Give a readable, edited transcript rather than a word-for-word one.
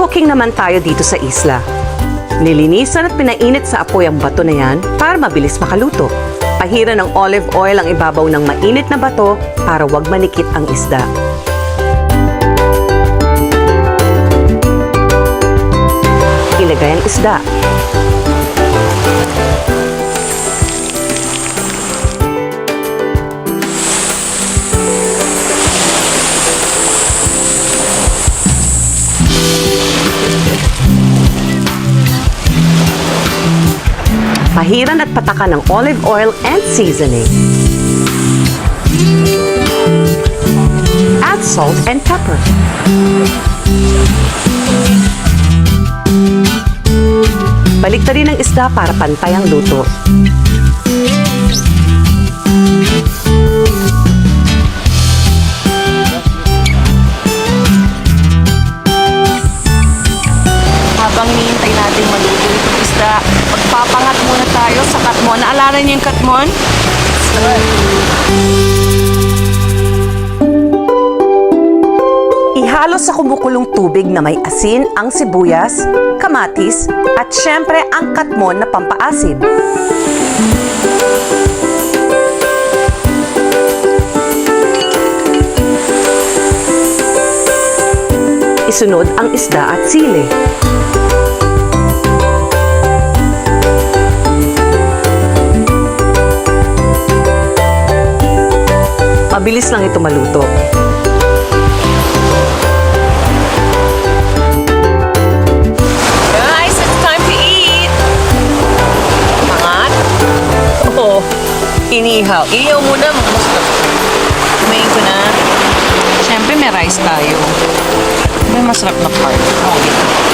cooking naman tayo dito sa isla. Nilinisan at pinainit sa apoy ang bato na yan para mabilis makaluto. Pahiran ng olive oil ang ibabaw ng mainit na bato para wag manikit ang isda. Ilagay ang isda. Pahiran at patakan ng olive oil and seasoning. Add salt and pepper. Baliktarin ang isda para pantay ang luto. Habang hinihintay natin maluto itong isda, magpapangat muna tayo sa katmon. Naalala niyo yung katmon? Ihalo sa kumukulong tubig na may asin ang sibuyas, kamatis, at syempre ang katmon na pampaasim. Isunod ang isda at sili. Mabilis lang ito maluto. Guys, it's time to eat! Pangat? Oo. Inihaw. Inihaw muna, masarap. Kumain ko na. Siyempre, may rice tayo. May masarap na part. Okay.